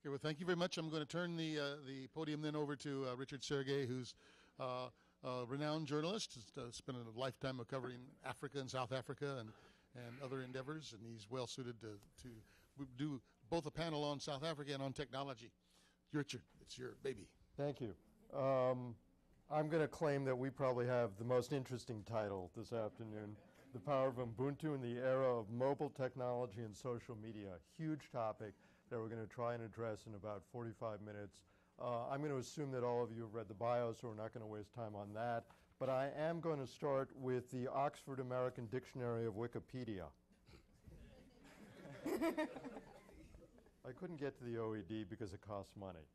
Okay, well, thank you very much. I'm going to turn the podium then over to Richard Sergey, who's a renowned journalist. Has spent a lifetime of covering Africa and South Africa and other endeavors, and he's well suited to do both a panel on South Africa and on technology. Richard, it's your baby. Thank you. I'm going to claim that we probably have the most interesting title this afternoon, The Power of Ubuntu in the Era of Mobile Technology and Social Media. Huge topic that we're going to try and address in about 45 minutes. I'm going to assume that all of you have read the bio, so we're not going to waste time on that. But I am going to start with the Oxford American Dictionary of Wikipedia. I couldn't get to the OED because it costs money.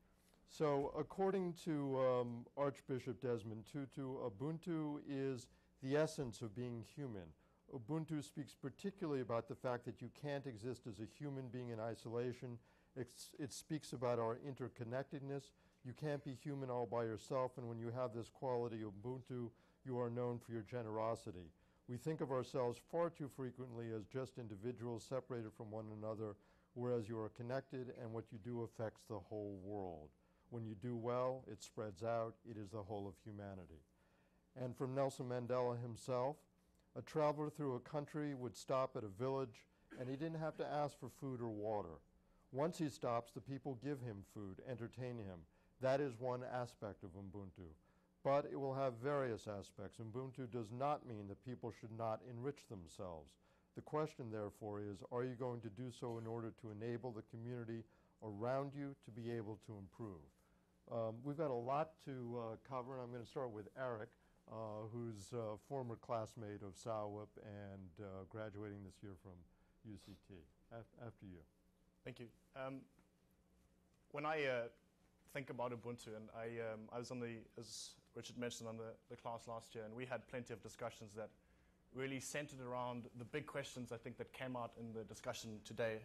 So according to Archbishop Desmond Tutu, Ubuntu is the essence of being human. Ubuntu speaks particularly about the fact that you can't exist as a human being in isolation. It speaks about our interconnectedness. You can't be human all by yourself, and when you have this quality, Ubuntu, you are known for your generosity. We think of ourselves far too frequently as just individuals separated from one another, whereas you are connected and what you do affects the whole world. When you do well, it spreads out. It is the whole of humanity. And from Nelson Mandela himself, a traveler through a country would stop at a village, and he didn't have to ask for food or water. Once he stops, the people give him food, entertain him. That is one aspect of Ubuntu. But it will have various aspects. Ubuntu does not mean that people should not enrich themselves. The question, therefore, is, are you going to do so in order to enable the community around you to be able to improve? We've got a lot to cover, and I'm going to start with Eric, who's a former classmate of SAWIP and graduating this year from UCT. After you. Thank you. When I think about Ubuntu, and I was on the, as Richard mentioned, on the class last year, and we had plenty of discussions that really centered around the big questions I think that came out in the discussion today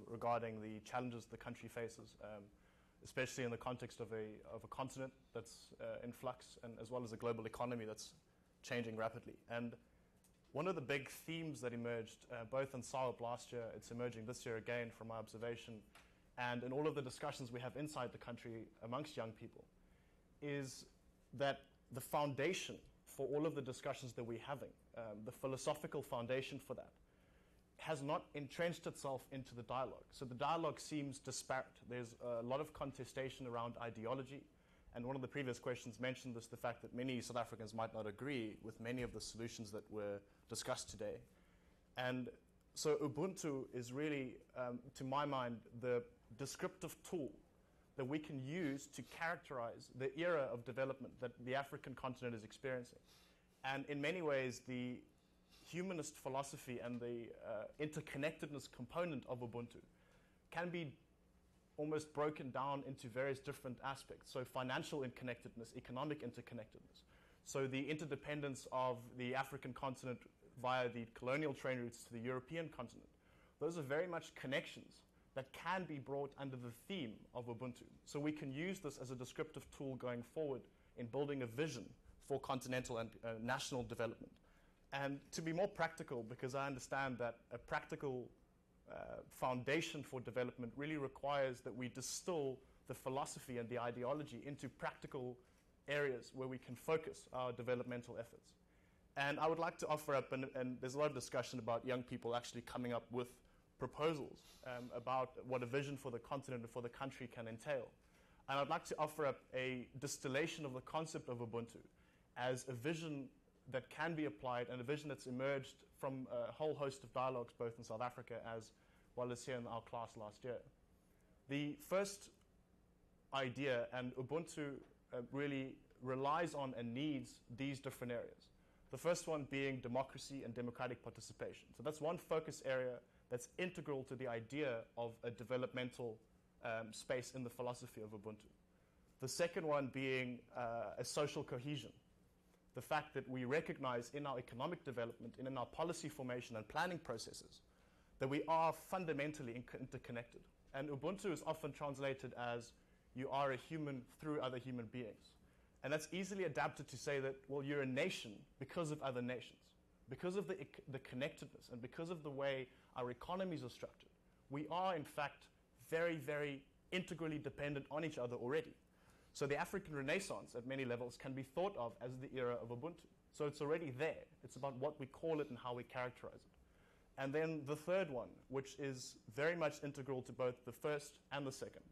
regarding the challenges the country faces, especially in the context of a continent that's in flux, and as well as a global economy that's changing rapidly. And one of the big themes that emerged both in SAWIP last year, it's emerging this year again from my observation, and in all of the discussions we have inside the country amongst young people, is that the foundation for all of the discussions that we're having, the philosophical foundation for that, has not entrenched itself into the dialogue. So the dialogue seems disparate. There's a lot of contestation around ideology, and one of the previous questions mentioned this, the fact that many South Africans might not agree with many of the solutions that were discussed today. And so Ubuntu is really, to my mind, the descriptive tool that we can use to characterize the era of development that the African continent is experiencing. And in many ways, the humanist philosophy and the interconnectedness component of Ubuntu can be almost broken down into various different aspects. So financial interconnectedness, economic interconnectedness. So the interdependence of the African continent via the colonial trade routes to the European continent. Those are very much connections that can be brought under the theme of Ubuntu. So we can use this as a descriptive tool going forward in building a vision for continental and national development. And to be more practical, because I understand that a practical foundation for development really requires that we distill the philosophy and the ideology into practical areas where we can focus our developmental efforts. And I would like to offer up, and there's a lot of discussion about young people actually coming up with proposals about what a vision for the continent and for the country can entail. And I'd like to offer up a distillation of the concept of Ubuntu as a vision that can be applied, and a vision that's emerged from a whole host of dialogues both in South Africa as well as here in our class last year. The first idea, and Ubuntu really relies on and needs these different areas. The first one being democracy and democratic participation. So that's one focus area that's integral to the idea of a developmental space in the philosophy of Ubuntu. The second one being a social cohesion. The fact that we recognize in our economic development and in our policy formation and planning processes that we are fundamentally interconnected. And Ubuntu is often translated as you are a human through other human beings. And that's easily adapted to say that, well, you're a nation because of other nations. Because of the connectedness and because of the way our economies are structured, we are, in fact, very, very integrally dependent on each other already. So the African Renaissance, at many levels, can be thought of as the era of Ubuntu. So it's already there. It's about what we call it and how we characterize it. And then the third one, which is very much integral to both the first and the second,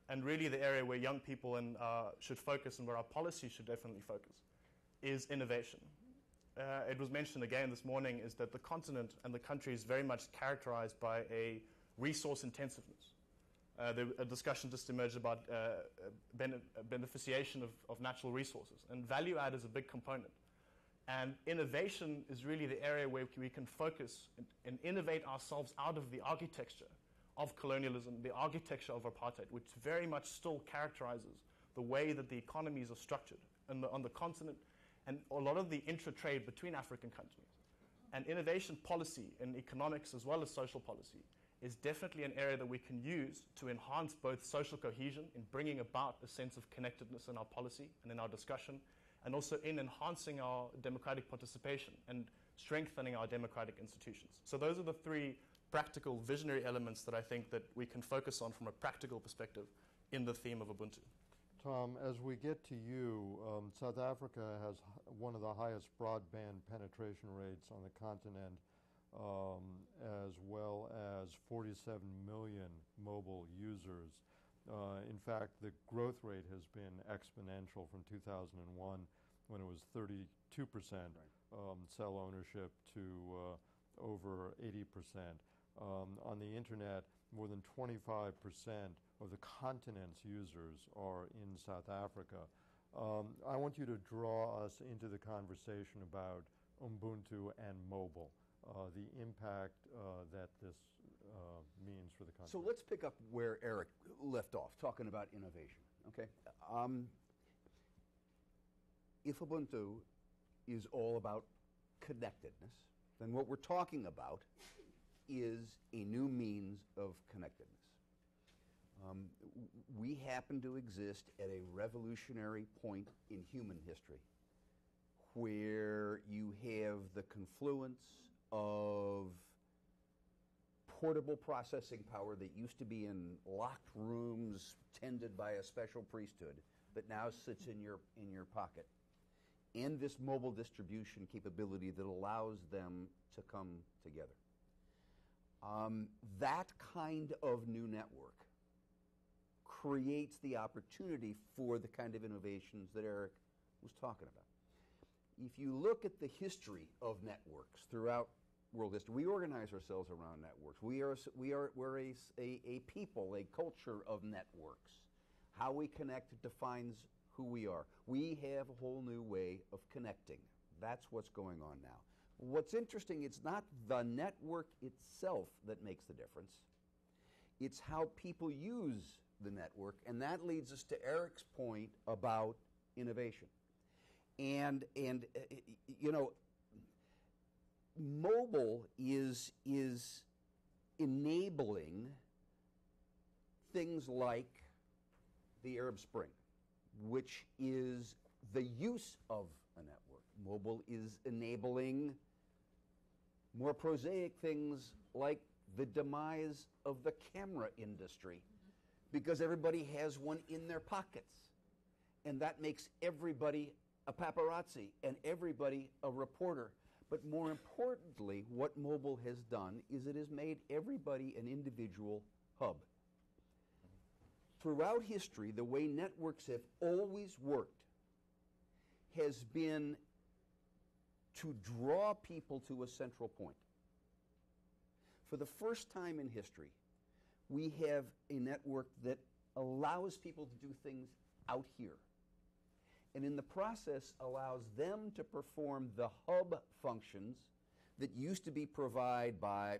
and really the area where young people should focus and where our policy should definitely focus, is innovation. It was mentioned again this morning, is that the continent and the country is very much characterized by a resource intensiveness. A discussion just emerged about beneficiation of natural resources, and value add is a big component. And innovation is really the area where we can focus and innovate ourselves out of the architecture of colonialism, the architecture of apartheid, which very much still characterizes the way that the economies are structured on the continent and a lot of the intra-trade between African countries. And innovation policy in economics as well as social policy is definitely an area that we can use to enhance both social cohesion in bringing about a sense of connectedness in our policy and in our discussion, and also in enhancing our democratic participation and strengthening our democratic institutions. So those are the three practical visionary elements that I think that we can focus on from a practical perspective in the theme of Ubuntu. Tom, as we get to you, South Africa has one of the highest broadband penetration rates on the continent, as well as 47 million mobile users. In fact, the growth rate has been exponential from 2001, when it was 32% cell ownership, to over 80%. On the internet, more than 25% of the continent's users are in South Africa. I want you to draw us into the conversation about Ubuntu and mobile, the impact that this means for the country. So let's pick up where Eric left off, talking about innovation. Okay, if Ubuntu is all about connectedness, then what we're talking about is a new means of connectedness. We happen to exist at a revolutionary point in human history, where you have the confluence of portable processing power that used to be in locked rooms tended by a special priesthood that now sits in your pocket, and this mobile distribution capability that allows them to come together. That kind of new network creates the opportunity for the kind of innovations that Eric was talking about. If you look at the history of networks throughout world history, we organize ourselves around networks. We're a people, a culture of networks. How we connect defines who we are. We have a whole new way of connecting. That's what's going on now. What's interesting, it's not the network itself that makes the difference. It's how people use the network, and that leads us to Eric's point about innovation. And you know, mobile is enabling things like the Arab Spring, which is the use of a network. Mobile is enabling more prosaic things like the demise of the camera industry, because everybody has one in their pockets, and that makes everybody a paparazzi and everybody a reporter. But more importantly, what mobile has done is it has made everybody an individual hub. Throughout history, the way networks have always worked has been to draw people to a central point. For the first time in history, we have a network that allows people to do things out here, and in the process allows them to perform the hub functions that used to be provided by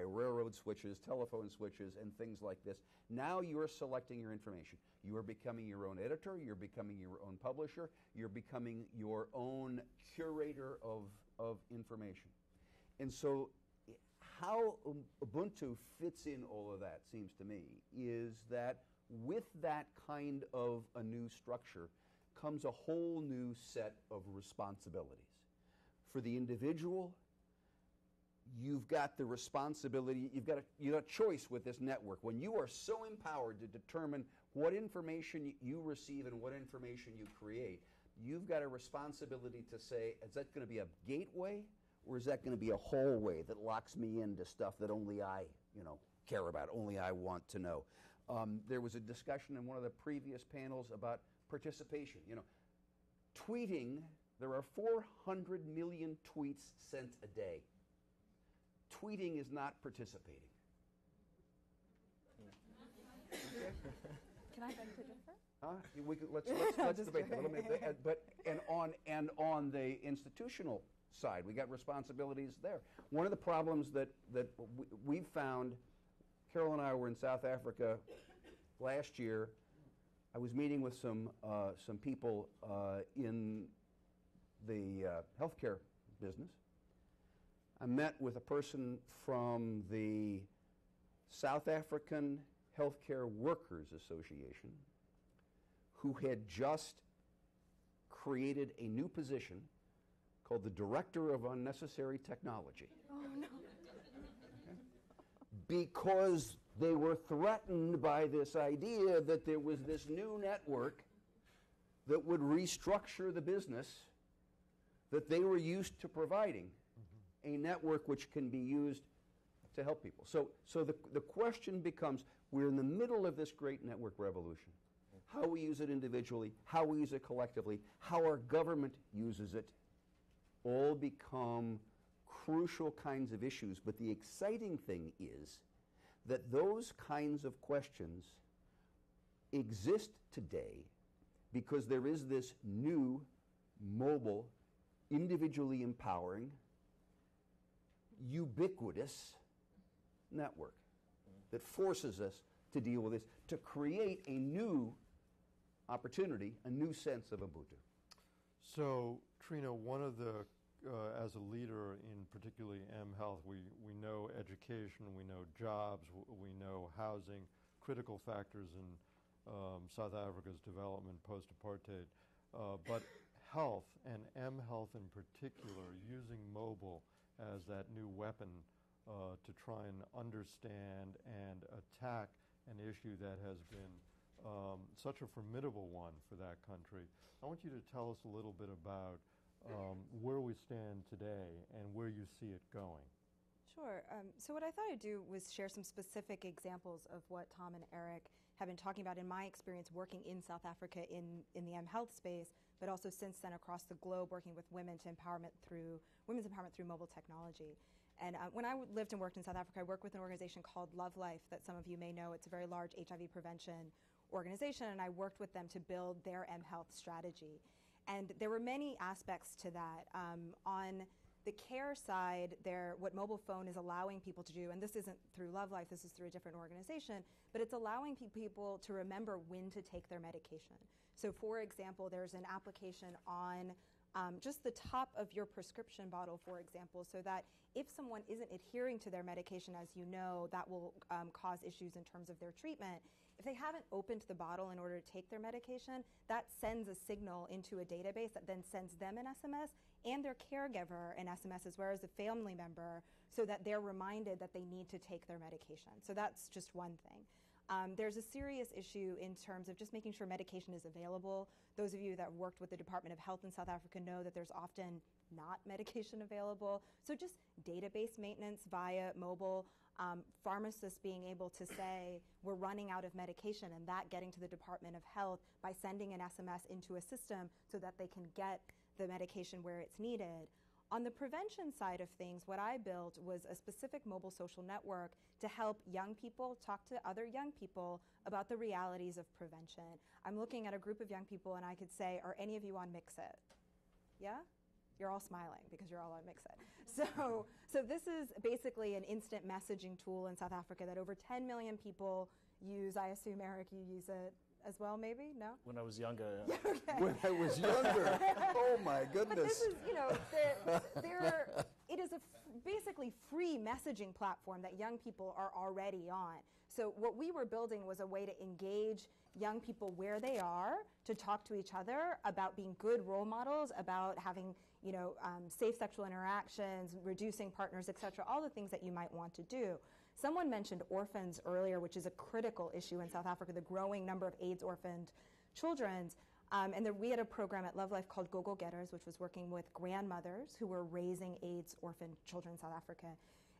railroad switches, telephone switches, and things like this. Now you're selecting your information. You are becoming your own editor, you're becoming your own publisher, you're becoming your own curator of information. And so how Ubuntu fits in all of that, seems to me, is that with that kind of a new structure comes a whole new set of responsibilities. For the individual, you've got the responsibility, you've got a choice with this network. When you are so empowered to determine what information you receive and what information you create, you've got a responsibility to say, is that going to be a gateway, or is that going to be a hallway that locks me into stuff that only I, care about, only I want to know? There was a discussion in one of the previous panels about participation. Tweeting, there are 400 million tweets sent a day. Tweeting is not participating. Can I beg to differ? Let's debate that. But on the institutional side, we got responsibilities there. One of the problems that we've found, Carol and I were in South Africa last year. I was meeting with some people in the healthcare business. I met with a person from the South African Healthcare Workers Association who had just created a new position called the Director of Unnecessary Technology. Oh, no. Okay? Because they were threatened by this idea that there was this new network that would restructure the business that they were used to providing, a network which can be used to help people. So the question becomes, we're in the middle of this great network revolution. How we use it individually, how we use it collectively, how our government uses it, all become crucial kinds of issues. But the exciting thing is that those kinds of questions exist today because there is this new, mobile, individually empowering, ubiquitous network that forces us to deal with this, to create a new opportunity, a new sense of Ubuntu. So, Trina, one of the, as a leader in particularly mHealth, we know education, we know jobs, we know housing, critical factors in South Africa's development post-apartheid. But health, and mHealth in particular, using mobile as that new weapon to try and understand and attack an issue that has been such a formidable one for that country. I want you to tell us a little bit about where we stand today and where you see it going. Sure. So what I thought I'd do was share some specific examples of what Tom and Eric have been talking about in my experience working in South Africa in the mHealth space, but also since then across the globe working with women's empowerment through mobile technology. And when I lived and worked in South Africa, I worked with an organization called Love Life that some of you may know. It's a very large HIV prevention organization, and I worked with them to build their mHealth strategy. And there were many aspects to that. On the care side, what mobile phone is allowing people to do, and this isn't through Love Life, this is through a different organization, but it's allowing people to remember when to take their medication. So for example, there's an application on just the top of your prescription bottle, for example, so that if someone isn't adhering to their medication, as you know, that will cause issues in terms of their treatment. If they haven't opened the bottle in order to take their medication, that sends a signal into a database that then sends them an SMS and their caregiver an SMS as well as a family member so that they're reminded that they need to take their medication. So that's just one thing. There's a serious issue in terms of just making sure medication is available. Those of you that worked with the Department of Health in South Africa know that there's often not medication available. So just database maintenance via mobile, pharmacists being able to say, we're running out of medication, and that getting to the Department of Health by sending an SMS into a system so that they can get the medication where it's needed. On the prevention side of things, what I built was a specific mobile social network to help young people talk to other young people about the realities of prevention. I'm looking at a group of young people and I could say, are any of you on Mixit? Yeah? You're all smiling because you're all on Mixit. So this is basically an instant messaging tool in South Africa that over 10 million people use. I assume, Eric, you use it as well, maybe? No? When I was younger. Yeah, okay. When I was younger. Oh, my goodness. But this is, it is a basically free messaging platform that young people are already on. So what we were building was a way to engage young people where they are, to talk to each other about being good role models, about having safe sexual interactions, reducing partners, etc., all the things that you might want to do. Someone mentioned orphans earlier, which is a critical issue in South Africa, the growing number of AIDS orphaned children. We had a program at Love Life called Go-Go Getters, which was working with grandmothers who were raising AIDS orphaned children in South Africa.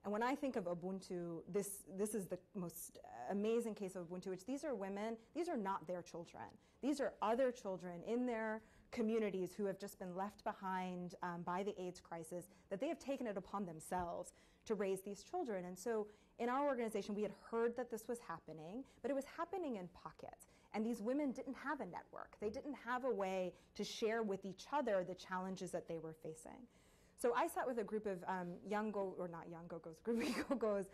And when I think of Ubuntu, this is the most amazing case of Ubuntu, which these are women, these are not their children. These are other children in their communities who have just been left behind by the AIDS crisis, that they have taken it upon themselves to raise these children. And so in our organization, we had heard that this was happening, but it was happening in pockets. And these women didn't have a network. They didn't have a way to share with each other the challenges that they were facing. So I sat with a group of group of Go-Go's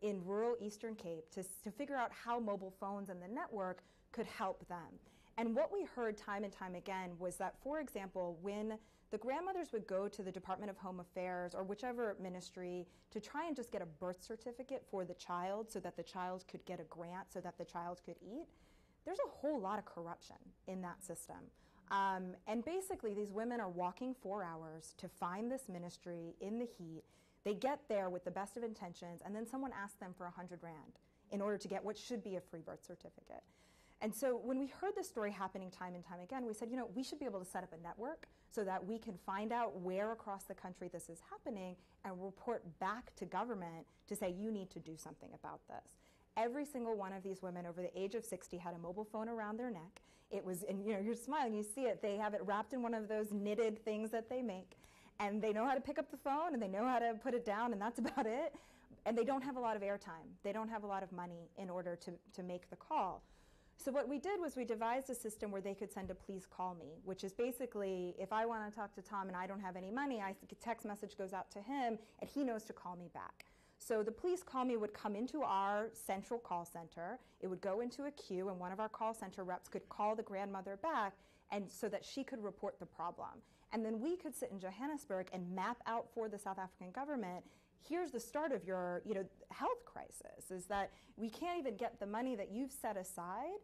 in rural Eastern Cape to figure out how mobile phones and the network could help them. And what we heard time and time again was that, for example, when the grandmothers would go to the Department of Home Affairs or whichever ministry to try and just get a birth certificate for the child so that the child could get a grant so that the child could eat, there's a whole lot of corruption in that system. And basically, these women are walking 4 hours to find this ministry in the heat. They get there with the best of intentions, and then someone asks them for $100 Rand in order to get what should be a free birth certificate. And so when we heard this story happening time and time again, we said, we should be able to set up a network so that we can find out where across the country this is happening and report back to government to say, you need to do something about this. Every single one of these women over the age of 60 had a mobile phone around their neck. It was, and you're smiling, you see it. They have it wrapped in one of those knitted things that they make. And they know how to pick up the phone and they know how to put it down, and that's about it. And they don't have a lot of airtime. They don't have a lot of money in order to make the call. So what we did was we devised a system where they could send a please call me, which is basically if I want to talk to Tom and I don't have any money, a text message goes out to him and he knows to call me back. So the please call me would come into our central call center. It would go into a queue, and one of our call center reps could call the grandmother back and so that she could report the problem. And then we could sit in Johannesburg and map out for the South African government, here's the start of your health crisis, is that we can't even get the money that you've set aside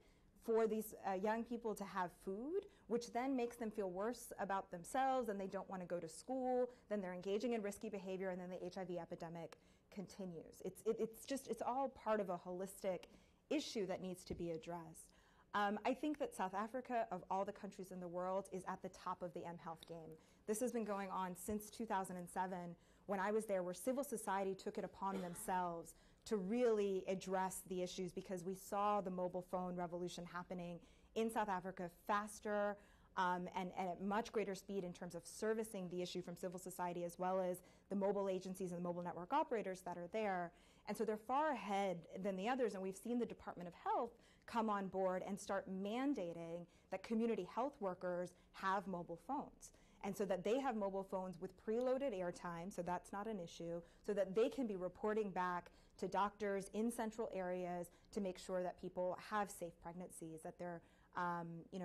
for these young people to have food, which then makes them feel worse about themselves, and they don't want to go to school, then they're engaging in risky behavior, and then the HIV epidemic continues. It's all part of a holistic issue that needs to be addressed. I think that South Africa, of all the countries in the world, is at the top of the mHealth game. This has been going on since 2007, when I was there, where civil society took it upon themselves to really address the issues, because we saw the mobile phone revolution happening in South Africa faster and at much greater speed in terms of servicing the issue from civil society, as well as the mobile agencies and the mobile network operators that are there. And so they're far ahead than the others, and we've seen the Department of Health come on board and start mandating that community health workers have mobile phones. And so that they have mobile phones with preloaded airtime, so that's not an issue, so that they can be reporting back to doctors in central areas to make sure that people have safe pregnancies, that they're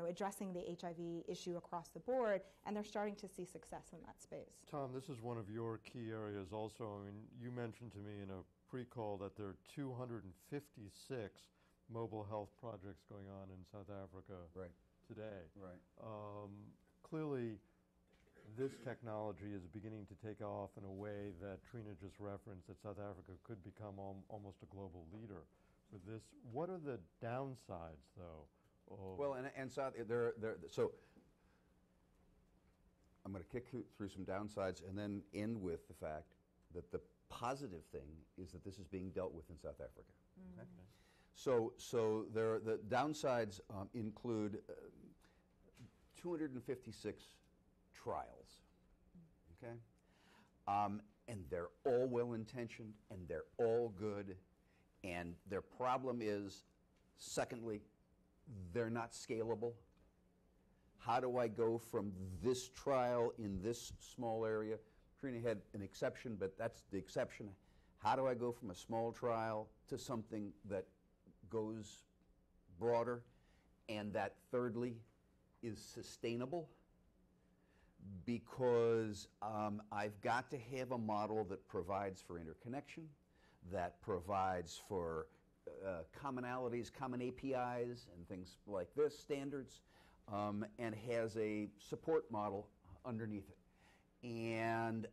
addressing the HIV issue across the board, and they're starting to see success in that space. Tom, this is one of your key areas also. I mean, you mentioned to me in a pre-call that there are 256 mobile health projects going on in South Africa today. Right. Clearly, this technology is beginning to take off in a way that Trina just referenced, that South Africa could become almost a global leader with this. What are the downsides, though? Well, and so I'm going to kick through some downsides and then end with the fact that the positive thing is that this is being dealt with in South Africa. Mm-hmm. Okay? So the downsides include 256 trials, okay? And they're all well-intentioned, and they're all good, and their problem is, secondly, they're not scalable. How do I go from this trial in this small area? Trina had an exception, but that's the exception. How do I go from a small trial to something that goes broader, and that, thirdly, is sustainable? because I've got to have a model that provides for interconnection, that provides for commonalities, common APIs, and things like this, standards, and has a support model underneath it. And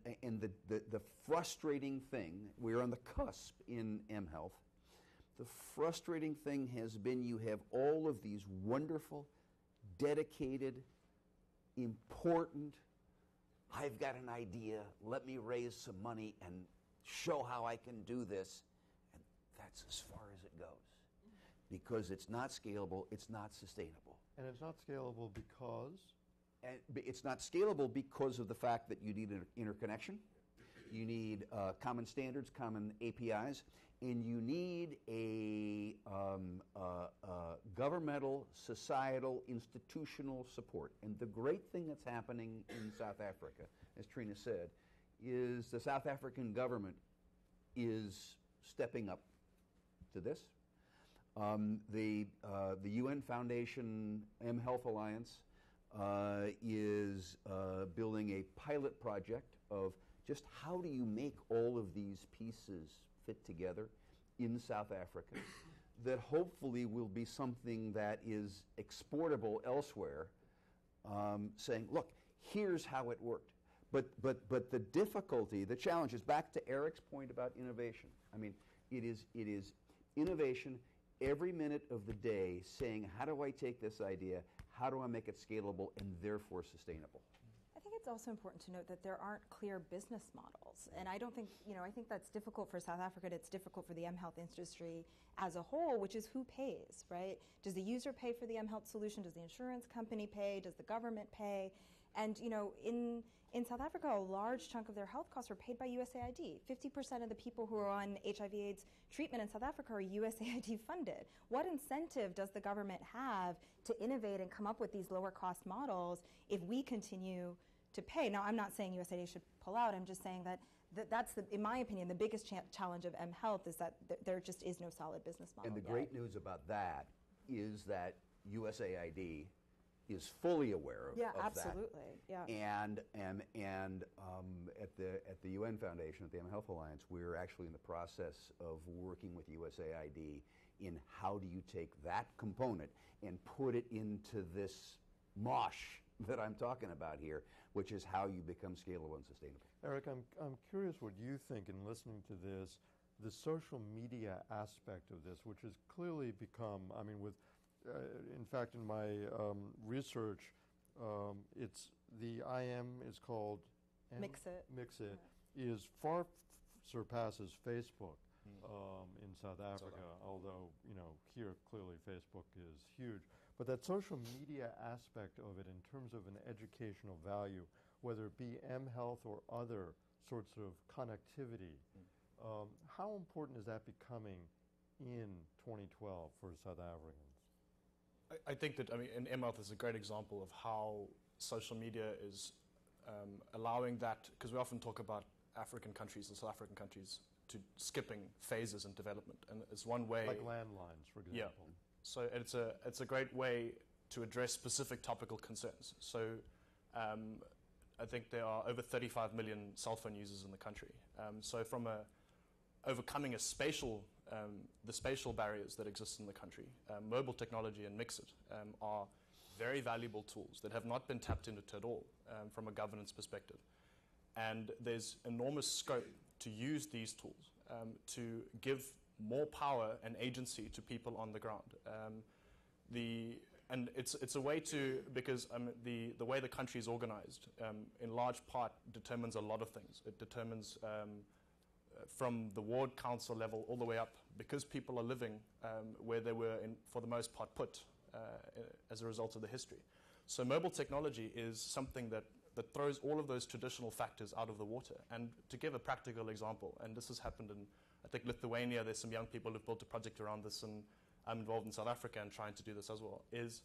the frustrating thing, we're on the cusp in mHealth, the frustrating thing has been you have all of these wonderful, dedicated, important, I've got an idea, let me raise some money and show how I can do this. And that's as far as it goes. Because it's not scalable, it's not sustainable. And it's not scalable because? And it's not scalable because of the fact that you need an interconnection, you need common standards, common APIs, and you need a governmental, societal, institutional support. And the great thing that's happening in South Africa, as Trina said, is the South African government is stepping up to this. The UN Foundation mHealth Alliance is building a pilot project of just how do you make all of these pieces fit together in South Africa that hopefully will be something that is exportable elsewhere, saying, look, here's how it worked. But the difficulty, the challenge is back to Eric's point about innovation. I mean, it is innovation every minute of the day saying, how do I take this idea, how do I make it scalable and therefore sustainable? I think it's also important to note that there aren't clear business models. And I don't think, I think that's difficult for South Africa, and it's difficult for the mHealth industry as a whole, which is who pays, right? Does the user pay for the mHealth solution? Does the insurance company pay? Does the government pay? And, in South Africa, a large chunk of their health costs are paid by USAID. 50% of the people who are on HIV/AIDS treatment in South Africa are USAID funded. What incentive does the government have to innovate and come up with these lower cost models if we continue to pay? Now, I'm not saying USAID should pull out. I'm just saying that that's, in my opinion, the biggest challenge of mHealth is that there just is no solid business model. And the great news about that is that USAID is fully aware of absolutely. that. Yeah. And at the UN Foundation, at the mHealth Alliance, we're actually in the process of working with USAID in how do you take that component and put it into this mosh that I'm talking about here, which is how you become scalable and sustainable. Eric, I'm curious what you think in listening to this, the social media aspect of this, which has clearly become, I mean, with in fact, in my research, it's the IM is called Mixit. Mixit is far surpasses Facebook in South Africa. Although here clearly Facebook is huge, but that social media aspect of it in terms of an educational value, whether it be mHealth or other sorts of connectivity, how important is that becoming in 2012 for South Africans? I think that, in mHealth is a great example of how social media is allowing that, because we often talk about African countries and South African countries to skipping phases in development, and it's one way. Like landlines, for example. Yeah. So it's a great way to address specific topical concerns. So I think there are over 35 million cell phone users in the country. So from overcoming the spatial barriers that exist in the country, mobile technology and Mixit are very valuable tools that have not been tapped into at all from a governance perspective. And there's enormous scope to use these tools to give more power and agency to people on the ground. And it's a way to, because the way the country is organized in large part determines a lot of things. It determines from the ward council level all the way up, because people are living where they were, for the most part, put as a result of the history. So mobile technology is something that throws all of those traditional factors out of the water. And to give a practical example, and this has happened in, I think, Lithuania, there's some young people who've built a project around this, and I'm involved in South Africa and trying to do this as well, is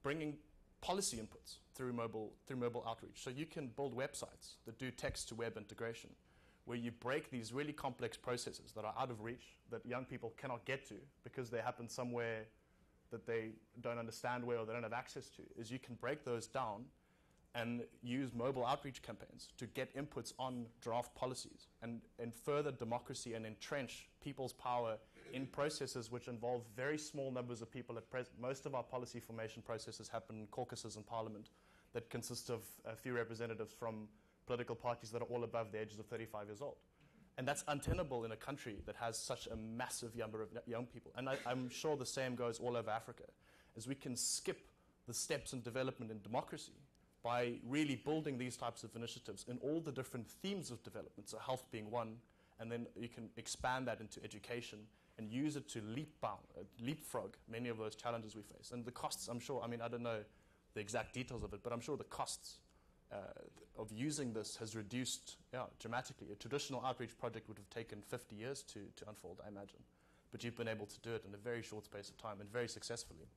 bringing policy inputs through mobile outreach. So you can build websites that do text-to-web integration, where you break these really complex processes that are out of reach, that young people cannot get to because they happen somewhere that they don't understand where or they don't have access to, is you can break those down and use mobile outreach campaigns to get inputs on draft policies and further democracy and entrench people's power in processes which involve very small numbers of people at present. Most of our policy formation processes happen in caucuses in Parliament that consist of a few representatives from political parties that are all above the ages of 35 years old. And that's untenable in a country that has such a massive number of young people. And I'm sure the same goes all over Africa, as we can skip the steps in development in democracy by really building these types of initiatives in all the different themes of development, so health being one, and then you can expand that into education and use it to leapfrog many of those challenges we face. And the costs, I'm sure, I mean, I don't know the exact details of it, but I'm sure the costs of using this has reduced dramatically. A traditional outreach project would have taken 50 years to unfold, I imagine. But you've been able to do it in a very short space of time and very successfully.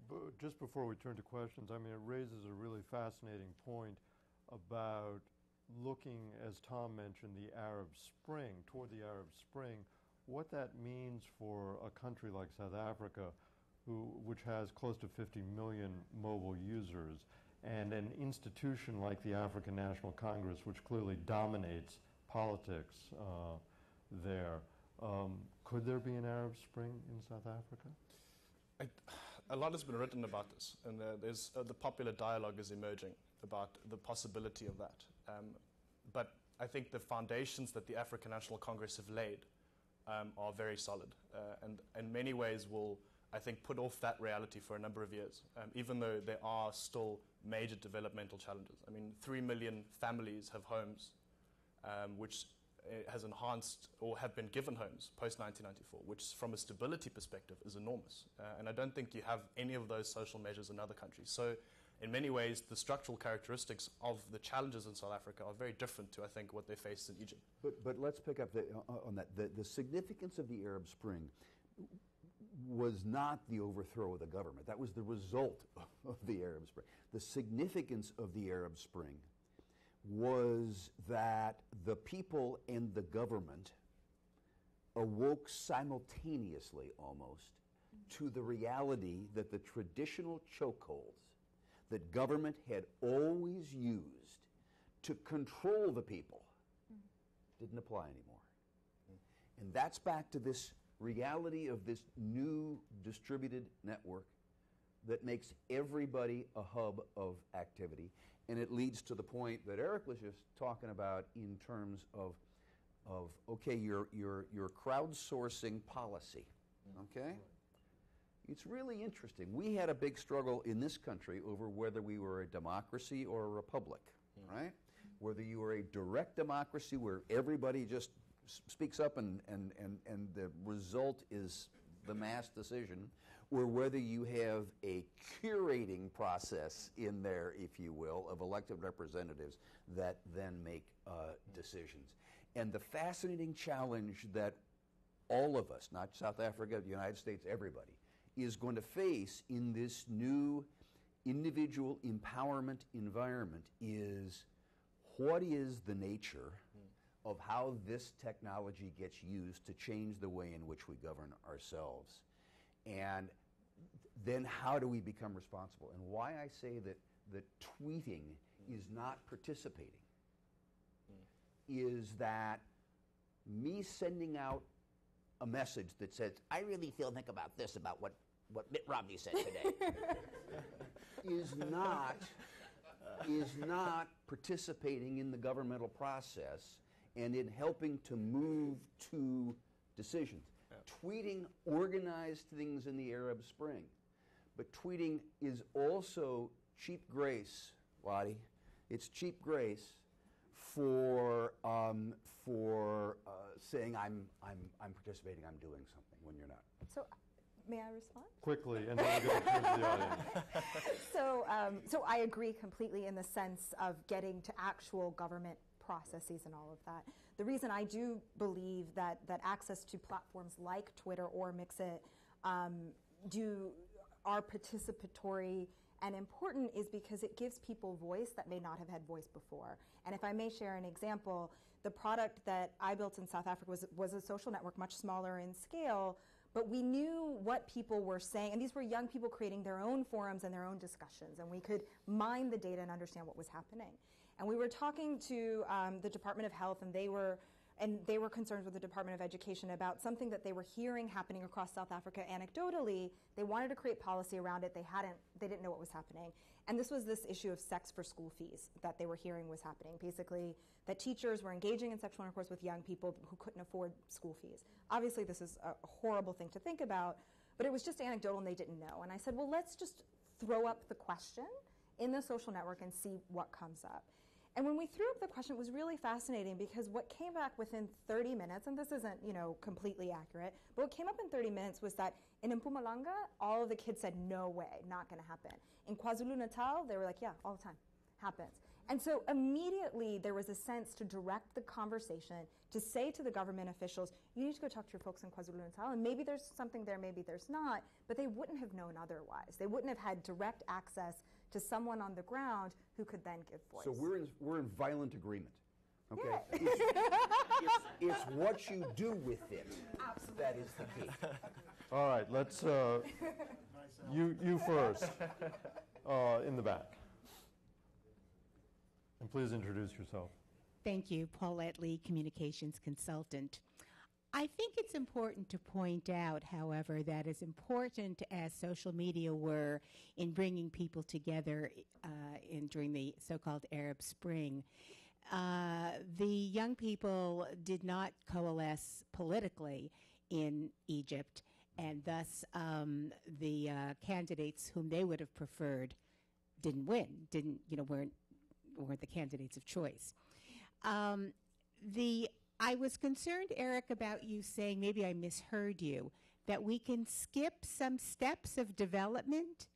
But just before we turn to questions, I mean, it raises a really fascinating point about looking, as Tom mentioned, the Arab Spring, toward the Arab Spring, what that means for a country like South Africa, which has close to 50 million mobile users, and an institution like the African National Congress, which clearly dominates politics there. Could there be an Arab Spring in South Africa? A lot has been written about this, and there's the popular dialogue is emerging about the possibility of that. But I think the foundations that the African National Congress have laid are very solid, and in many ways will, I think, put off that reality for a number of years, even though there are still major developmental challenges. I mean, 3 million families have homes, which has enhanced or have been given homes post-1994, which from a stability perspective is enormous. And I don't think you have any of those social measures in other countries. So in many ways, the structural characteristics of the challenges in South Africa are very different to, I think, what they faced in Egypt. But let's pick up on that. The significance of the Arab Spring was not the overthrow of the government. That was the result of the Arab Spring. The significance of the Arab Spring was that the people and the government awoke simultaneously almost to the reality that the traditional chokeholds that government had always used to control the people didn't apply anymore. And that's back to this reality of this new distributed network that makes everybody a hub of activity. And it leads to the point that Eric was just talking about in terms of okay, your crowdsourcing policy, okay? It's really interesting. We had a big struggle in this country over whether we were a democracy or a republic, right? Whether you were a direct democracy where everybody just speaks up and the result is the mass decision, or whether you have a curating process in there, if you will, of elected representatives that then make decisions. And the fascinating challenge that all of us, not South Africa, the United States, everybody, is going to face in this new individual empowerment environment is what is the nature of how this technology gets used to change the way in which we govern ourselves. And then how do we become responsible? And why I say that tweeting is not participating is that me sending out a message that says, I really think about this, about what Mitt Romney said today, is not participating in the governmental process and in helping to move to decisions. Tweeting organized things in the Arab Spring, but tweeting is also cheap grace, Waddy. It's cheap grace for saying I'm participating, I'm doing something when you're not. So, may I respond? Quickly, and then we'll go to the audience. So I agree completely in the sense of getting to actual government processes and all of that. The reason I do believe that access to platforms like Twitter or Mixit are participatory and important is because it gives people voice that may not have had voice before. And if I may share an example, the product that I built in South Africa was a social network much smaller in scale, but we knew what people were saying, and these were young people creating their own forums and their own discussions, and we could mine the data and understand what was happening. And we were talking to the Department of Health, and they were concerned with the Department of Education about something that they were hearing happening across South Africa anecdotally. They wanted to create policy around it. They didn't know what was happening. And this was this issue of sex for school fees that they were hearing was happening. Basically, that teachers were engaging in sexual intercourse with young people who couldn't afford school fees. Obviously, this is a horrible thing to think about, but it was just anecdotal and they didn't know. And I said, well, let's just throw up the question in the social network and see what comes up. And when we threw up the question, it was really fascinating because what came back within 30 minutes, and this isn't, completely accurate, but what came up in 30 minutes was that in Mpumalanga, all of the kids said, no way, not going to happen. In KwaZulu-Natal, they were like, yeah, all the time, happens. And so immediately there was a sense to direct the conversation, to say to the government officials, you need to go talk to your folks in KwaZulu-Natal, and maybe there's something there, maybe there's not, but they wouldn't have known otherwise. They wouldn't have had direct access to someone on the ground who could then give voice. So we're in violent agreement. Okay? Yeah. It's what you do with it. Absolutely. That is the key. All right, let's, you first, in the back. And please introduce yourself. Thank you, Paulette Lee, Communications Consultant. I think it's important to point out, however, that as important as social media were in bringing people together during the so-called Arab Spring, the young people did not coalesce politically in Egypt, and thus the candidates whom they would have preferred didn't win, weren't the candidates of choice. I was concerned, Eric, about you saying, maybe I misheard you, that we can skip some steps of development.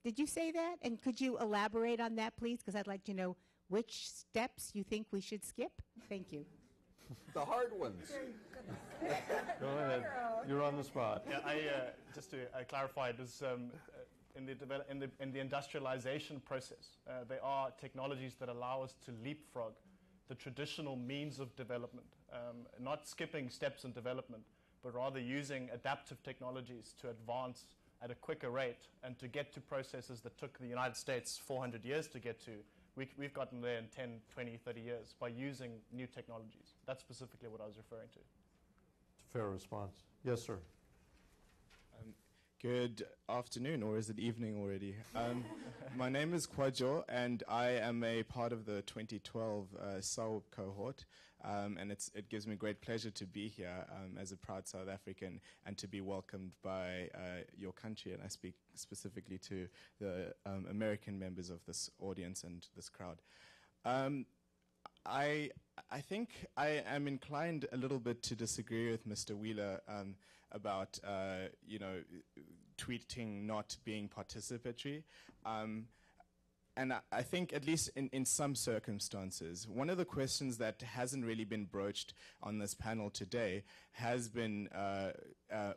Did you say that? And could you elaborate on that, please? Because I'd like to know which steps you think we should skip. Thank you. The hard ones. Go ahead. You're on the spot. Yeah, just to clarify, it was in the industrialization process. There are technologies that allow us to leapfrog the traditional means of development, not skipping steps in development, but rather using adaptive technologies to advance at a quicker rate and to get to processes that took the United States 400 years to get to. We've gotten there in 10, 20, 30 years by using new technologies. That's specifically what I was referring to. It's a fair response. Yes, sir. Good afternoon, or is it evening already? My name is Kwajo, and I am a part of the 2012 SAUB cohort, and it gives me great pleasure to be here as a proud South African and to be welcomed by your country, and I speak specifically to the American members of this audience and this crowd. I think I am inclined a little bit to disagree with Mr. Wheeler about tweeting not being participatory. And I think, at least in some circumstances, one of the questions that hasn't really been broached on this panel today has been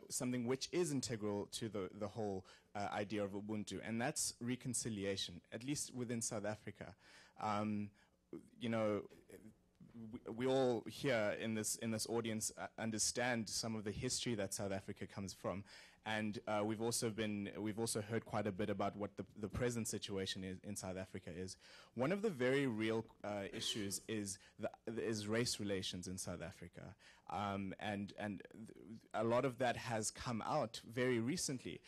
something which is integral to the whole idea of Ubuntu, and that's reconciliation, at least within South Africa. We all here in this audience understand some of the history that South Africa comes from, and we've also heard quite a bit about what the present situation in South Africa is. One of the very real issues is race relations in South Africa, and a lot of that has come out very recently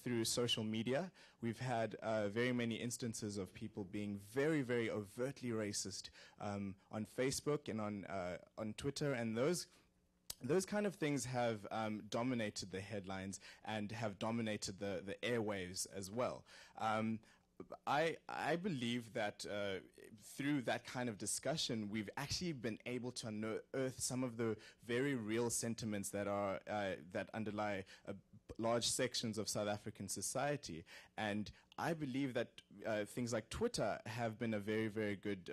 through social media. We've had very many instances of people being very, very overtly racist on Facebook and on Twitter, and those kind of things have dominated the headlines and have dominated the airwaves as well. I believe that through that kind of discussion, we've actually been able to unearth some of the very real sentiments that underlie large sections of South African society. And I believe that things like Twitter have been a very, very good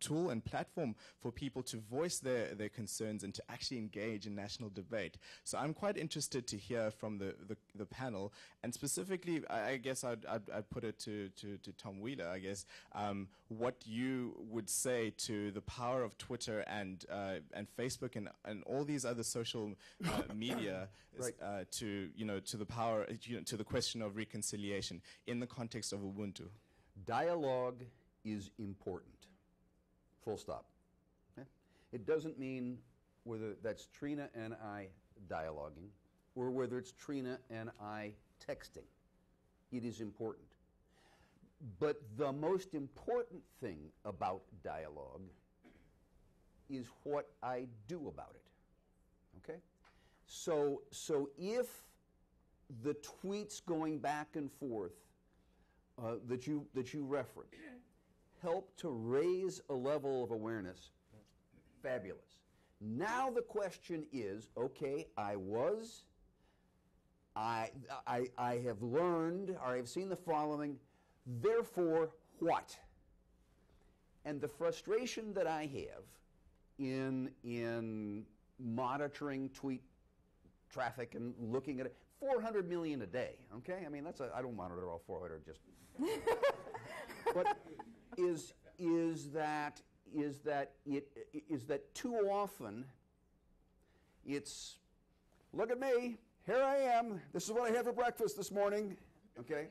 tool and platform for people to voice their concerns and to actually engage in national debate. So I'm quite interested to hear from the panel, and specifically, I guess I'd put it to Tom Wheeler, I guess, what you would say to the power of Twitter and Facebook and all these other social media Right. to the power, to the question of reconciliation in the context of Ubuntu. Dialogue is important. Full stop. Okay? It doesn't mean whether that's Trina and I dialoguing or whether it's Trina and I texting. It is important. But the most important thing about dialogue is what I do about it. Okay? So if the tweets going back and forth that you reference help to raise a level of awareness, fabulous. Now the question is, okay, I have learned, or I've seen the following, therefore what? And the frustration that I have in monitoring tweet traffic and looking at it, 400 million a day, okay? I mean, I don't monitor all 400, just. But is that too often it's, look at me, here I am, this is what I had for breakfast this morning, okay?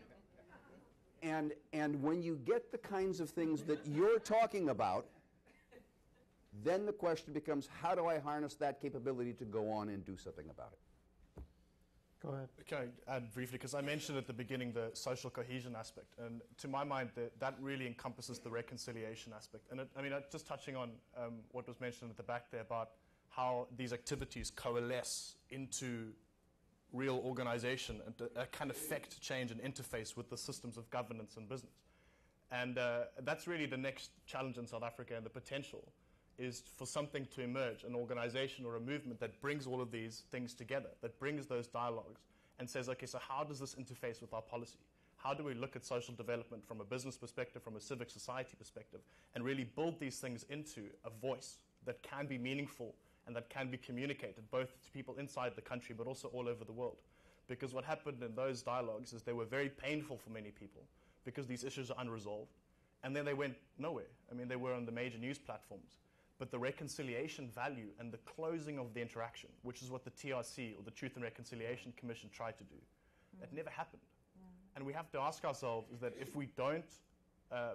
And when you get the kinds of things that you're talking about, then the question becomes, how do I harness that capability to go on and do something about it? Go ahead. Can I add briefly, because I mentioned at the beginning the social cohesion aspect, and to my mind that really encompasses the reconciliation aspect. And just touching on what was mentioned at the back there about how these activities coalesce into real organization and can affect change and interface with the systems of governance and business. And that's really the next challenge in South Africa, and the potential is for something to emerge, an organization or a movement that brings all of these things together, that brings those dialogues and says, okay, so how does this interface with our policy? How do we look at social development from a business perspective, from a civic society perspective, and really build these things into a voice that can be meaningful and that can be communicated both to people inside the country but also all over the world? Because what happened in those dialogues is they were very painful for many people because these issues are unresolved. And then they went nowhere. I mean, they were on the major news platforms. But the reconciliation value and the closing of the interaction, which is what the TRC or the Truth and Reconciliation Commission tried to do, that never happened. And we have to ask ourselves is that if we don't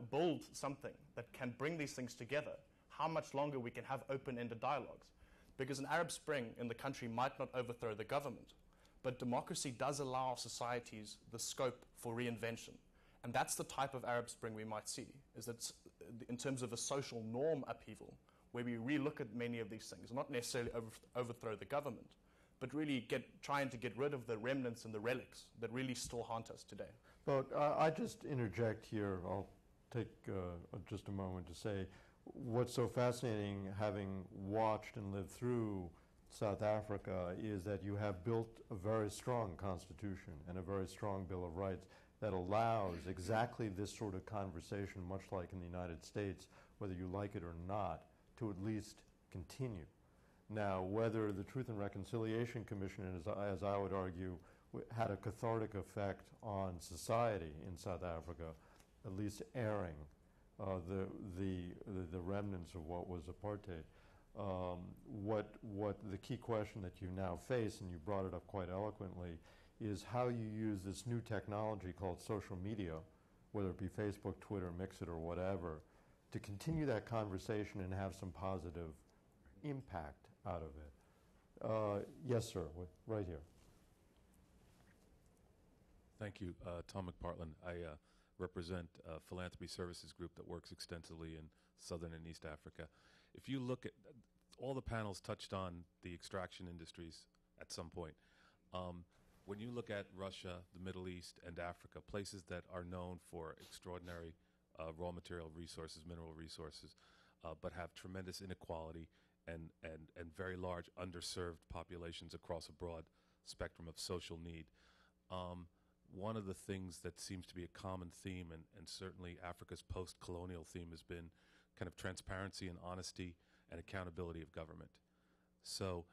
build something that can bring these things together, how much longer we can have open-ended dialogues. Because an Arab Spring in the country might not overthrow the government, but democracy does allow societies the scope for reinvention. And that's the type of Arab Spring we might see, is that in terms of a social norm upheaval, where we relook at many of these things, not necessarily overthrow the government, but really trying to get rid of the remnants and the relics that really still haunt us today. But I just interject here. I'll take just a moment to say what's so fascinating, having watched and lived through South Africa, is that you have built a very strong constitution and a very strong Bill of Rights that allows exactly this sort of conversation, much like in the United States, whether you like it or not, to at least continue. Now, whether the Truth and Reconciliation Commission, as I would argue, had a cathartic effect on society in South Africa, at least airing the remnants of what was apartheid. What the key question that you now face, and you brought it up quite eloquently, is how you use this new technology called social media, whether it be Facebook, Twitter, Mixit, or whatever, to continue that conversation and have some positive impact out of it. Yes, sir, right here. Thank you. Tom McPartland. I represent a philanthropy services group that works extensively in Southern and East Africa. If you look at all the panels touched on the extraction industries at some point. When you look at Russia, the Middle East, and Africa, places that are known for extraordinary raw material resources, mineral resources, but have tremendous inequality and very large underserved populations across a broad spectrum of social need. One of the things that seems to be a common theme, and certainly Africa's post-colonial theme, has been kind of transparency and honesty and accountability of government. So,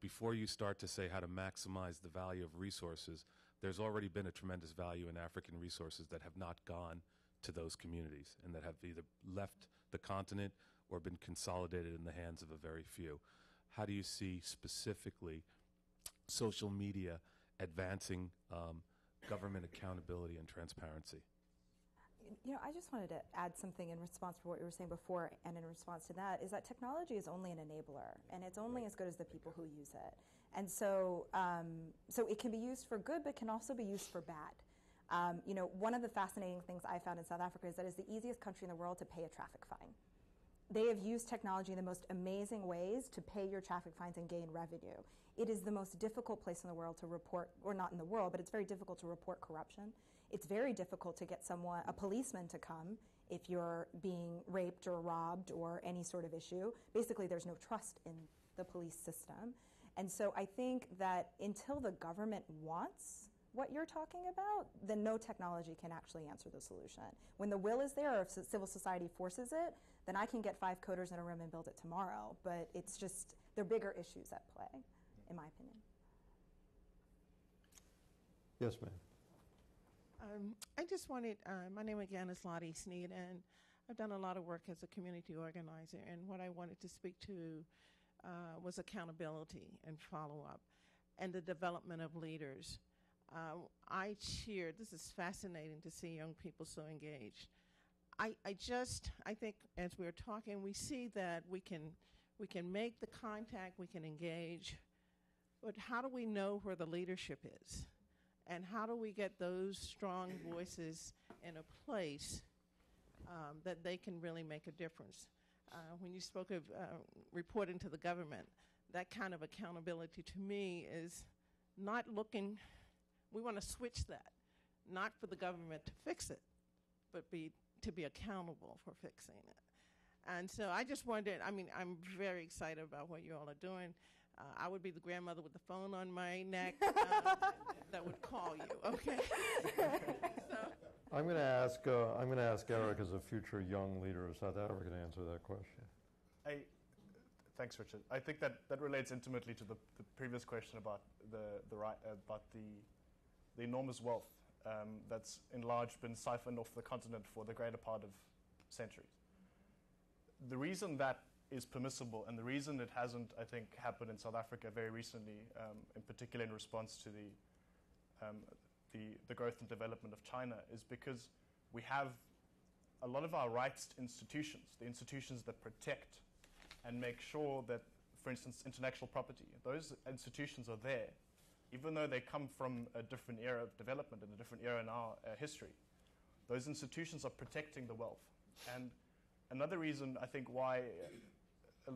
before you start to say how to maximize the value of resources, there's already been a tremendous value in African resources that have not gone to those communities and that have either left the continent or been consolidated in the hands of a very few. How do you see specifically social media advancing government accountability and transparency? I just wanted to add something in response to what you were saying before, and in response to that, is that technology is only an enabler, and it's only as good as the people who use it. And so it can be used for good, but can also be used for bad. One of the fascinating things I found in South Africa is that it's the easiest country in the world to pay a traffic fine. They have used technology in the most amazing ways to pay your traffic fines and gain revenue. It is the most difficult place in the world to report, or not in the world, but it's very difficult to report corruption. It's very difficult to get a policeman to come if you're being raped or robbed or any sort of issue. Basically, there's no trust in the police system. And so I think that until the government wants what you're talking about, then no technology can actually answer the solution. When the will is there, or if civil society forces it, then I can get 5 coders in a room and build it tomorrow. But it's just, there are bigger issues at play, in my opinion. Yes, ma'am. I just wanted, my name again is Lottie Sneed, and I've done a lot of work as a community organizer, and what I wanted to speak to was accountability and follow-up and the development of leaders. I cheered, this is fascinating to see young people so engaged. I think as we're talking, we see that we can make the contact, we can engage, but how do we know where the leadership is? And how do we get those strong voices in a place that they can really make a difference? When you spoke of reporting to the government, that kind of accountability to me is not looking, we want to switch that, not for the government to fix it, but to be accountable for fixing it. And so I just wondered, I'm very excited about what you all are doing. I would be the grandmother with the phone on my neck that would call you. Okay. So. I'm going to ask Eric, as a future young leader of South Africa, to answer that question. Thanks, Richard. I think that relates intimately to the previous question about the enormous wealth that's in large been siphoned off the continent for the greater part of centuries. The reason that is permissible, and the reason it hasn't, I think, happened in South Africa very recently, in particular in response to the growth and development of China, is because we have a lot of our rights institutions, the institutions that protect and make sure that, for instance, intellectual property, those institutions are there, even though they come from a different era of development and a different era in our history. Those institutions are protecting the wealth. And another reason, I think, why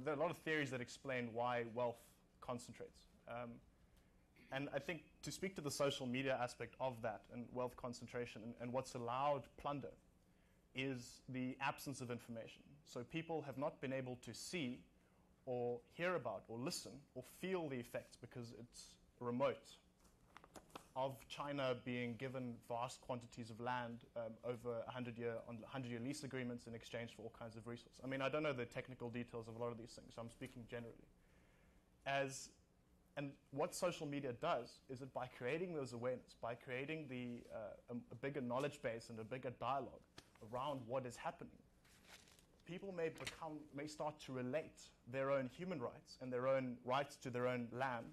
there are a lot of theories that explain why wealth concentrates. And I think to speak to the social media aspect of that and wealth concentration and what's allowed plunder is the absence of information. So people have not been able to see or hear about or listen or feel the effects because it's remote of China being given vast quantities of land over 100-year lease agreements in exchange for all kinds of resources. I don't know the technical details of a lot of these things, so I'm speaking generally. And what social media does is that by creating those awareness, by creating a bigger knowledge base and a bigger dialogue around what is happening, people may start to relate their own human rights and their own rights to their own land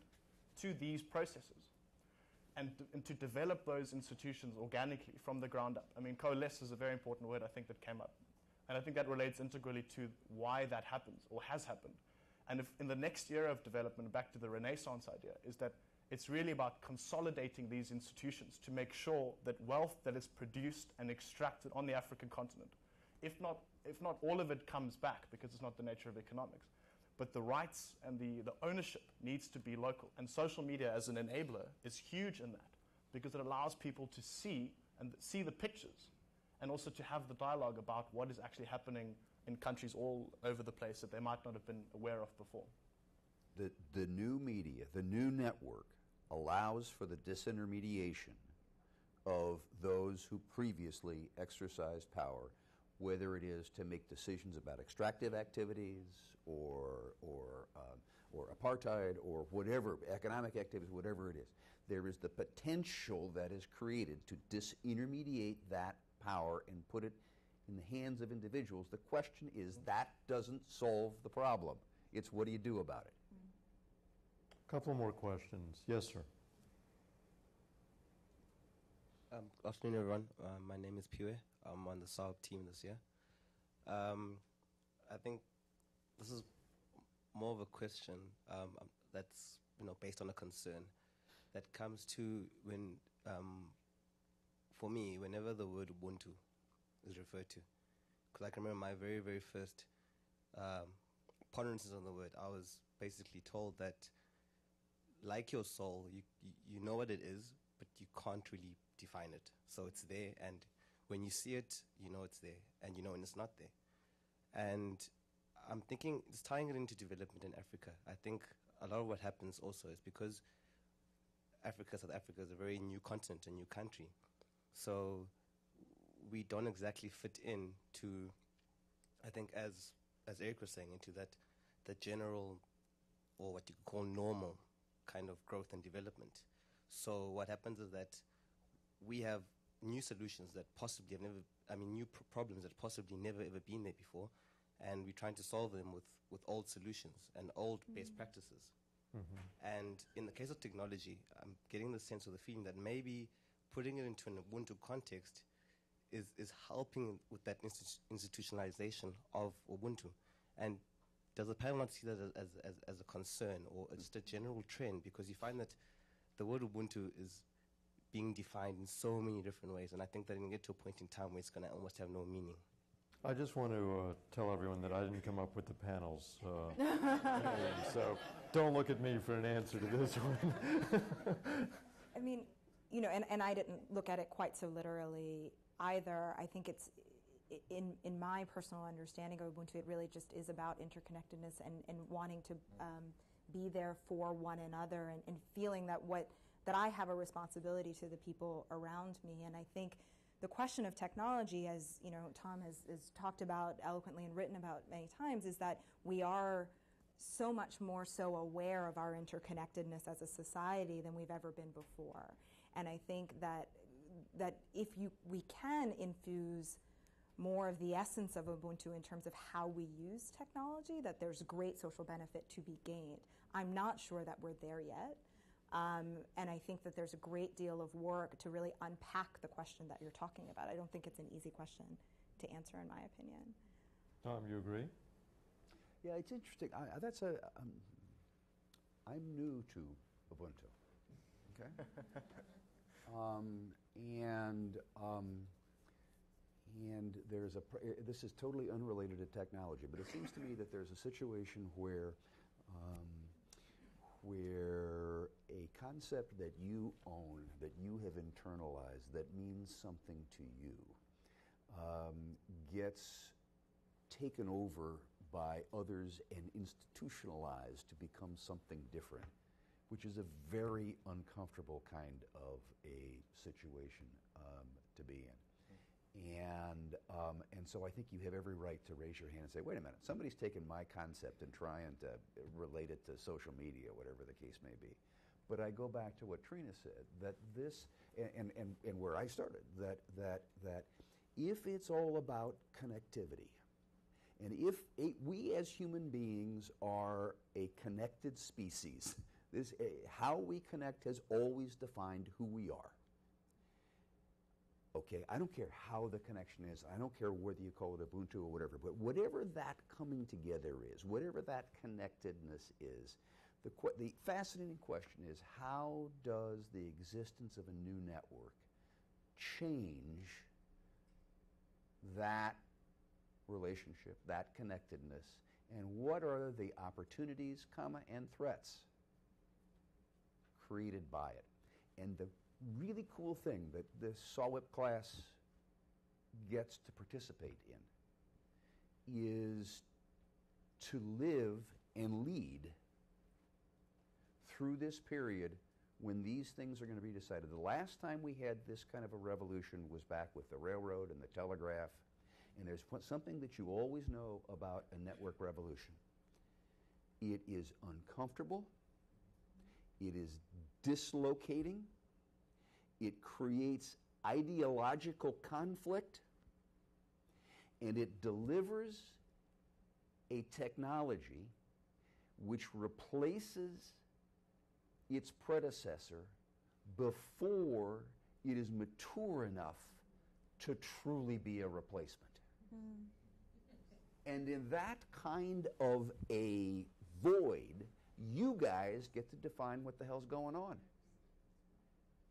to these processes. And to develop those institutions organically from the ground up. Coalesce is a very important word, I think, that came up. And I think that relates integrally to why that happens or has happened. And if in the next era of development, back to the Renaissance idea, is that it's really about consolidating these institutions to make sure that wealth that is produced and extracted on the African continent, if not all of it comes back, because it's not the nature of economics, but the rights and the ownership needs to be local. And social media as an enabler is huge in that, because it allows people to see the pictures and also to have the dialogue about what is actually happening in countries all over the place that they might not have been aware of before. The new media, the new network, allows for the disintermediation of those who previously exercised power whether it is to make decisions about extractive activities or apartheid or whatever, economic activities, whatever it is. There is the potential that is created to disintermediate that power and put it in the hands of individuals. The question is, that doesn't solve the problem. It's what do you do about it? Couple more questions. Yes, sir. Good afternoon, everyone. My name is Pue. I'm on the SARB team this year. I think this is more of a question that's based on a concern that comes to when, for me, whenever the word Ubuntu is referred to. Because I can remember my very, very first ponderances on the word. I was basically told that, like your soul, you know what it is, but you can't really define it. So it's there, and when you see it, you know it's there, and you know when it's not there. And I'm thinking, it's tying it into development in Africa. I think a lot of what happens also is because South Africa is a very new continent, a new country. So we don't exactly fit in to, I think, as Eric was saying, into that general, or what you could call normal, kind of growth and development. So what happens is that we have new solutions that possibly have never, new problems that possibly never ever been there before, and we're trying to solve them with old solutions and old best practices. Mm-hmm. And in the case of technology, I'm getting the sense or the feeling that maybe putting it into an Ubuntu context is helping with that institutionalization of Ubuntu. And does the panel not see that as a concern or just a general trend? Because you find that the word Ubuntu is being defined in so many different ways, and I think that it can get to a point in time where it's going to almost have no meaning. I just want to tell everyone that I didn't come up with the panels, so don't look at me for an answer to this one. I mean, and I didn't look at it quite so literally either. I think it's, in my personal understanding of Ubuntu, it really just is about interconnectedness and wanting to be there for one another and feeling that I have a responsibility to the people around me. And I think the question of technology, as Tom has talked about eloquently and written about many times, is that we are so much more so aware of our interconnectedness as a society than we've ever been before. And I think that if we can infuse more of the essence of Ubuntu in terms of how we use technology, that there's great social benefit to be gained. I'm not sure that we're there yet. And I think that there's a great deal of work to really unpack the question that you're talking about. I don't think it's an easy question to answer, in my opinion. Tom, you agree? Yeah, it's interesting. I'm new to Ubuntu. Okay. And there's this is totally unrelated to technology, but it seems to me that there's a situation where a concept that you own, that you have internalized, that means something to you, gets taken over by others and institutionalized to become something different, which is a very uncomfortable kind of a situation to be in. And so I think you have every right to raise your hand and say, wait a minute, somebody's taken my concept and trying to relate it to social media, whatever the case may be. But I go back to what Trina said, that this, and where I started, that if it's all about connectivity, and if we as human beings are a connected species, how we connect has always defined who we are. Okay, I don't care how the connection is. I don't care whether you call it Ubuntu or whatever, but whatever that coming together is, whatever that connectedness is, the fascinating question is, how does the existence of a new network change that relationship, that connectedness, and what are the opportunities, and threats created by it? And the really cool thing that this SOWIP class gets to participate in is to live and lead through this period when these things are going to be decided. The last time we had this kind of a revolution was back with the railroad and the telegraph, And there's something that you always know about a network revolution. It is uncomfortable. It is dislocating. It creates ideological conflict. And it delivers a technology which replaces its predecessor before it is mature enough to truly be a replacement. And in that kind of a void, you guys get to define what the hell's going on.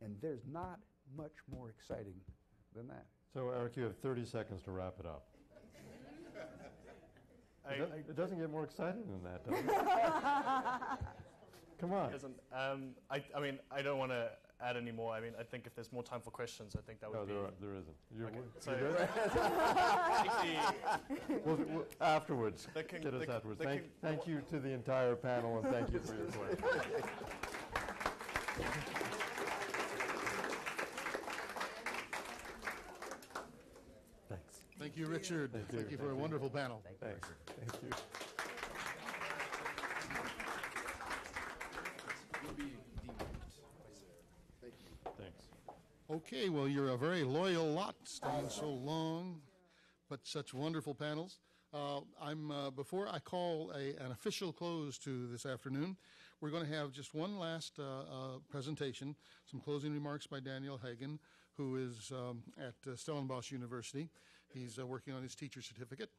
And there's not much more exciting than that. So, Eric, you have 30 seconds to wrap it up. It doesn't get more exciting than that, does it? Come on. I mean, I don't want to add any more. I mean, I think if there's more time for questions, I think that would be... No, there isn't. Okay. So, we'll afterwards. Get us afterwards. Thank you to the entire panel, and thank you for your questions. Thanks. Thank you, Richard. Thank you for a wonderful panel. Thanks. Thank you. Thanks. Okay, well, you're a very loyal lot, staying so long, but such wonderful panels. Before I call an official close to this afternoon, we're going to have just one last presentation, some closing remarks by Daniel Hagen, who is at Stellenbosch University. He's working on his teacher certificate,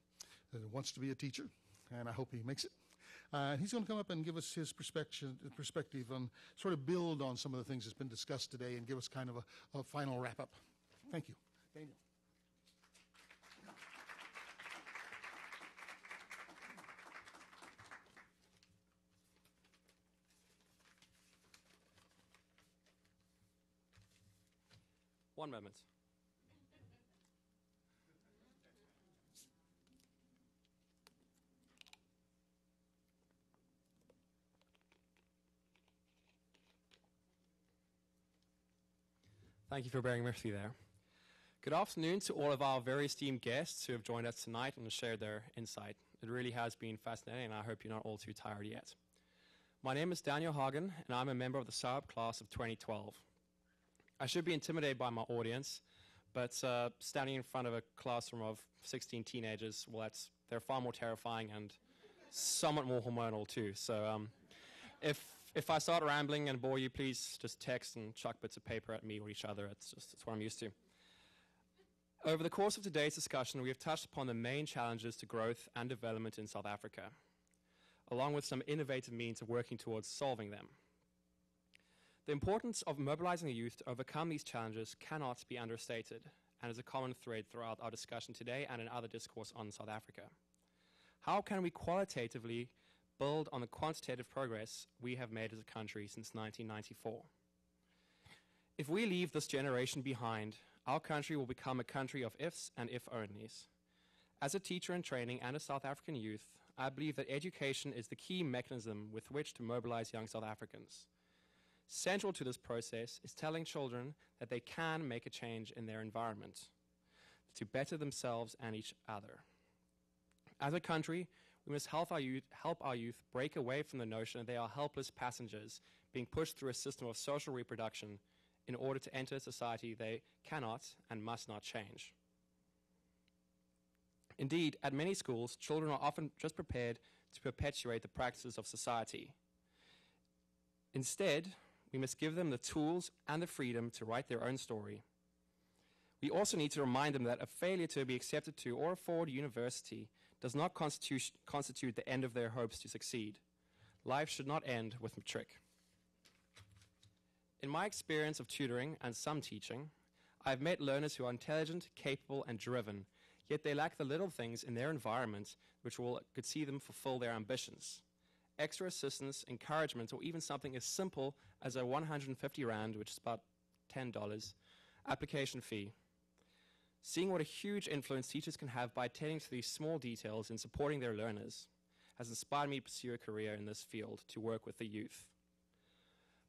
wants to be a teacher, and I hope he makes it. He's going to come up and give us his perspective on, sort of build on some of the things that's been discussed today and give us kind of a final wrap-up. Thank you. Daniel. One moment. Thank you for bearing with me there. Good afternoon to all of our very esteemed guests who have joined us tonight and shared their insight. It really has been fascinating, and I hope you're not all too tired yet. My name is Daniel Hagen, and I'm a member of the SARB class of 2012. I should be intimidated by my audience, but standing in front of a classroom of 16 teenagers, well, they're far more terrifying and somewhat more hormonal too. So if I start rambling and bore you, please just text and chuck bits of paper at me or each other. It's what I'm used to. Over the course of today's discussion, we have touched upon the main challenges to growth and development in South Africa, along with some innovative means of working towards solving them. The importance of mobilizing the youth to overcome these challenges cannot be understated, and is a common thread throughout our discussion today and in other discourse on South Africa. How can we qualitatively build on the quantitative progress we have made as a country since 1994? If we leave this generation behind, our country will become a country of ifs and if-onlys. As a teacher in training and a South African youth, I believe that education is the key mechanism with which to mobilize young South Africans. Central to this process is telling children that they can make a change in their environment to better themselves and each other. As a country, we must help our youth break away from the notion that they are helpless passengers being pushed through a system of social reproduction in order to enter a society they cannot and must not change. Indeed, at many schools, children are often just prepared to perpetuate the practices of society. Instead, we must give them the tools and the freedom to write their own story. We also need to remind them that a failure to be accepted to or afford university does not constitute the end of their hopes to succeed. Life should not end with matric. In my experience of tutoring and some teaching, I've met learners who are intelligent, capable, and driven, yet they lack the little things in their environment which could see them fulfill their ambitions. Extra assistance, encouragement, or even something as simple as a 150 Rand, which is about $10, application fee. Seeing what a huge influence teachers can have by attending to these small details in supporting their learners has inspired me to pursue a career in this field to work with the youth.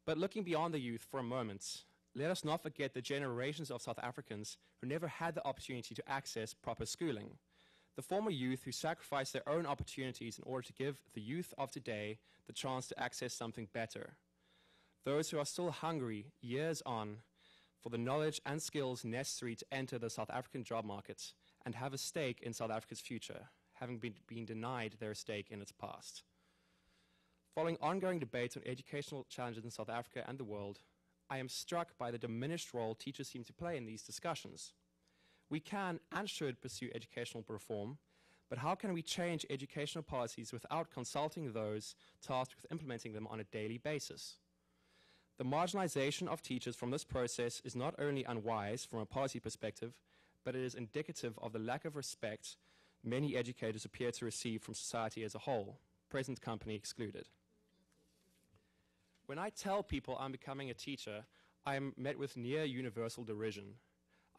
But looking beyond the youth for a moment, let us not forget the generations of South Africans who never had the opportunity to access proper schooling. The former youth who sacrificed their own opportunities in order to give the youth of today the chance to access something better. Those who are still hungry, years on, for the knowledge and skills necessary to enter the South African job market and have a stake in South Africa's future, having been denied their stake in its past. Following ongoing debates on educational challenges in South Africa and the world, I am struck by the diminished role teachers seem to play in these discussions. We can and should pursue educational reform, but how can we change educational policies without consulting those tasked with implementing them on a daily basis? The marginalization of teachers from this process is not only unwise from a policy perspective, but it is indicative of the lack of respect many educators appear to receive from society as a whole, present company excluded. When I tell people I'm becoming a teacher, I am met with near universal derision.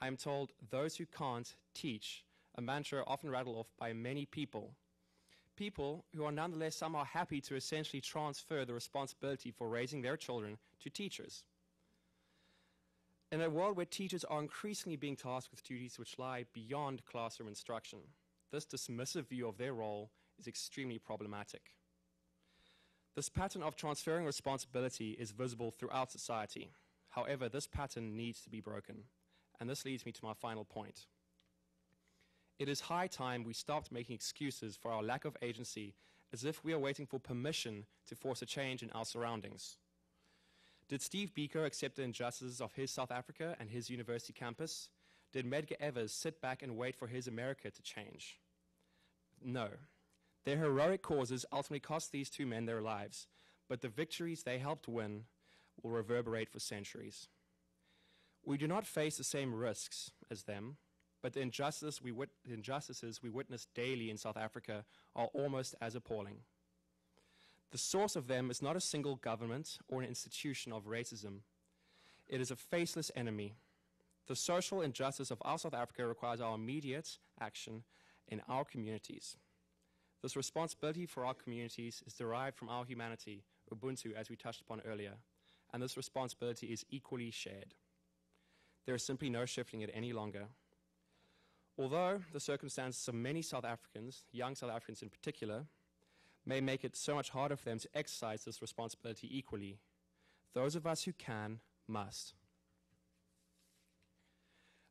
I am told those who can't teach, a mantra often rattled off by many people. People who are nonetheless somehow happy to essentially transfer the responsibility for raising their children to teachers. In a world where teachers are increasingly being tasked with duties which lie beyond classroom instruction, this dismissive view of their role is extremely problematic. This pattern of transferring responsibility is visible throughout society. However, this pattern needs to be broken. And this leads me to my final point. It is high time we stopped making excuses for our lack of agency as if we are waiting for permission to force a change in our surroundings. Did Steve Biko accept the injustices of his South Africa and his university campus? Did Medgar Evers sit back and wait for his America to change? No. Their heroic causes ultimately cost these two men their lives, but the victories they helped win will reverberate for centuries. We do not face the same risks as them, but the injustices we witness daily in South Africa are almost as appalling. The source of them is not a single government or an institution of racism. It is a faceless enemy. The social injustice of our South Africa requires our immediate action in our communities. This responsibility for our communities is derived from our humanity, Ubuntu, as we touched upon earlier, and this responsibility is equally shared. There is simply no shifting it any longer. Although the circumstances of many South Africans, young South Africans in particular, may make it so much harder for them to exercise this responsibility equally, those of us who can, must.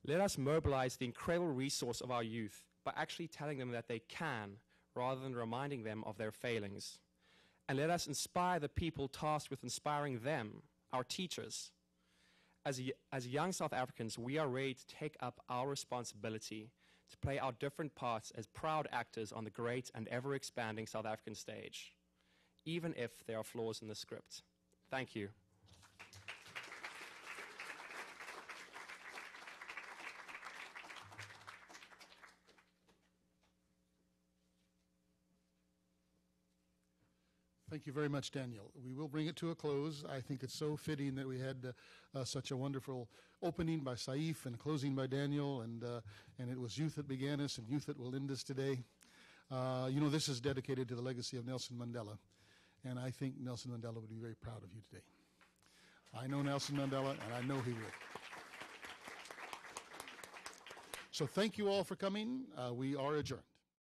Let us mobilize the incredible resource of our youth by actually telling them that they can, rather than reminding them of their failings. And let us inspire the people tasked with inspiring them, our teachers. As young South Africans, we are ready to take up our responsibility to play our different parts as proud actors on the great and ever-expanding South African stage, even if there are flaws in the script. Thank you. Thank you very much, Daniel. We will bring it to a close. I think it's so fitting that we had such a wonderful opening by Saif and closing by Daniel, and it was youth that began us and youth that will end us today. This is dedicated to the legacy of Nelson Mandela, and I think Nelson Mandela would be very proud of you today. I know Nelson Mandela, and I know he would. So thank you all for coming. We are adjourned.